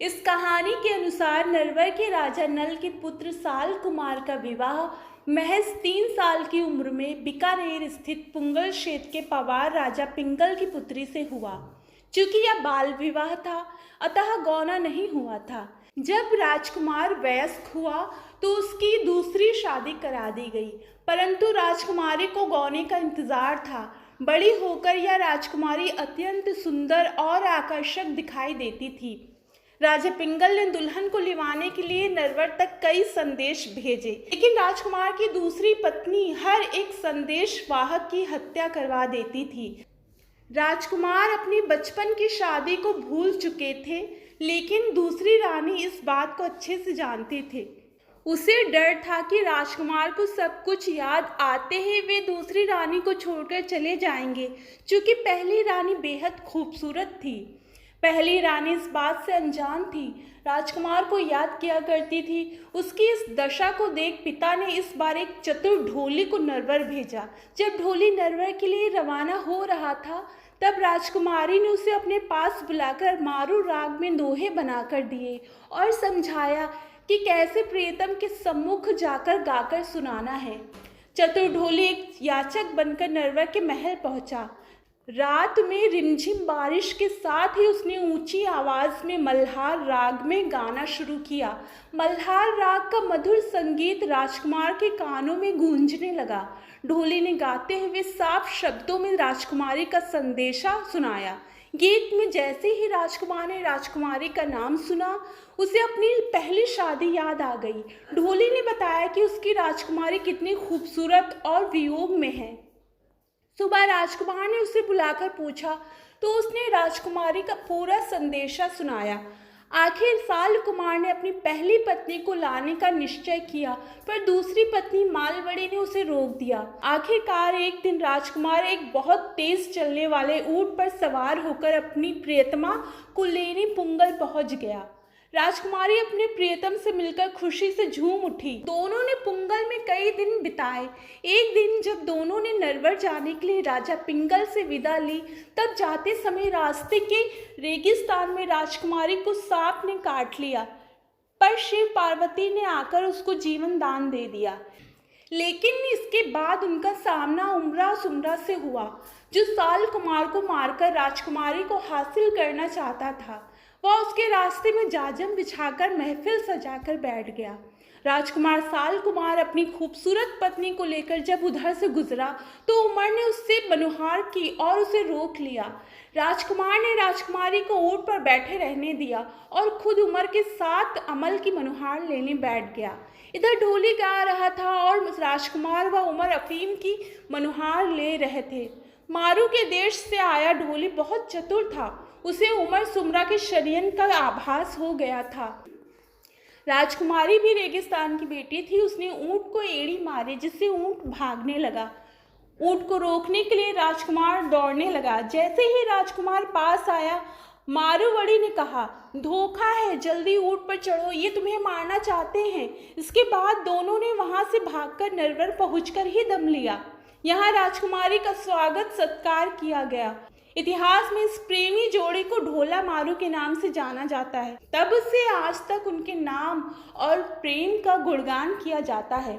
इस कहानी के अनुसार नरवर के राजा नल के पुत्र साल कुमार का विवाह महज 3 साल की उम्र में बीकानेर स्थित पुंगल क्षेत्र के पवार राजा पिंगल की पुत्री से हुआ। चूंकि यह बाल विवाह था, अतः गौना नहीं हुआ था। जब राजकुमार वयस्क हुआ तो उसकी दूसरी शादी करा दी गई, परंतु राजकुमारी को गौने का इंतजार था। बड़ी होकर यह राजकुमारी अत्यंत सुंदर और आकर्षक दिखाई देती थी। राजा पिंगल ने दुल्हन को लिवाने के लिए नरवर तक कई संदेश भेजे, लेकिन राजकुमार की दूसरी पत्नी हर एक संदेश वाहक की हत्या करवा देती थी। राजकुमार अपनी बचपन की शादी को भूल चुके थे, लेकिन दूसरी रानी इस बात को अच्छे से जानती थी। उसे डर था कि राजकुमार को सब कुछ याद आते ही वे दूसरी रानी को छोड़कर चले जाएंगे, क्योंकि पहली रानी बेहद खूबसूरत थी। पहली रानी इस बात से अनजान थी, राजकुमार को याद किया करती थी। उसकी इस दशा को देख पिता ने इस बार एक चतुर ढोली को नरवर भेजा। जब ढोली नरवर के लिए रवाना हो रहा था, तब राजकुमारी ने उसे अपने पास बुलाकर मारू राग में दोहे बनाकर दिए और समझाया कि कैसे प्रियतम के सम्मुख जाकर गाकर सुनाना है। चतुर ढोली एक याचक बनकर नरवर के महल पहुंचा। रात में रिमझिम बारिश के साथ ही उसने ऊंची आवाज में मल्हार राग में गाना शुरू किया। मल्हार राग का मधुर संगीत राजकुमार के कानों में गूंजने लगा। ढोली ने गाते हुए साफ शब्दों में राजकुमारी का संदेशा सुनाया। गीत में जैसे ही राजकुमार ने राजकुमारी का नाम सुना, उसे अपनी पहली शादी याद आ गई। ढोली ने बताया कि उसकी राजकुमारी कितनी खूबसूरत और वियोग में है। सुबह राजकुमार ने उसे बुलाकर पूछा तो उसने राजकुमारी का पूरा संदेशा सुनाया। आखिर साल कुमार ने अपनी पहली पत्नी को लाने का निश्चय किया, पर दूसरी पत्नी मालवड़ी ने उसे रोक दिया। आखिरकार एक दिन राजकुमार एक बहुत तेज चलने वाले ऊंट पर सवार होकर अपनी प्रियतमा को लेने पुंगल पहुंच गया। राजकुमारी अपने प्रियतम से मिलकर खुशी से झूम उठी। दोनों ने पुंगल में कई दिन बिताए। एक दिन जब दोनों ने नरवर जाने के लिए राजा पिंगल से विदा ली, तब जाते समय रास्ते के रेगिस्तान में राजकुमारी को सांप ने काट लिया, पर शिव पार्वती ने आकर उसको जीवन दान दे दिया। लेकिन इसके बाद उनका सामना उमरा सुमरा से हुआ, जो साल कुमार को मारकर राजकुमारी को हासिल करना चाहता था। वह उसके रास्ते में जाजम बिछाकर महफिल सजाकर बैठ गया। राजकुमार साल कुमार अपनी खूबसूरत पत्नी को लेकर जब उधर से गुजरा तो उमर ने उससे मनुहार की और उसे रोक लिया। राजकुमार ने राजकुमारी को ऊंट पर बैठे रहने दिया और खुद उमर के साथ अमल की मनुहार लेने बैठ गया। इधर ढोली गा रहा था और राजकुमार व उमर अफीम की मनुहार ले रहे थे। मारू के देश से आया ढोली बहुत चतुर था। उसे उमर सुमरा के षड्यंत्र का आभास हो गया था। राजकुमारी भी रेगिस्तान की बेटी थी। उसने ऊंट को एड़ी मारी, जिससे ऊंट भागने लगा। ऊंट को रोकने के लिए राजकुमार दौड़ने लगा। जैसे ही राजकुमार पास आया, मारूवड़ी ने कहा, धोखा है, जल्दी ऊंट पर चढ़ो, ये तुम्हें मारना चाहते हैं। इसके बाद दोनों ने वहां से भागकर नरवर पहुंचकर ही दम लिया। यहाँ राजकुमारी का स्वागत सत्कार किया गया। इतिहास में इस प्रेमी जोड़े को ढोला मारू के नाम से जाना जाता है। तब से आज तक उनके नाम और प्रेम का गुणगान किया जाता है।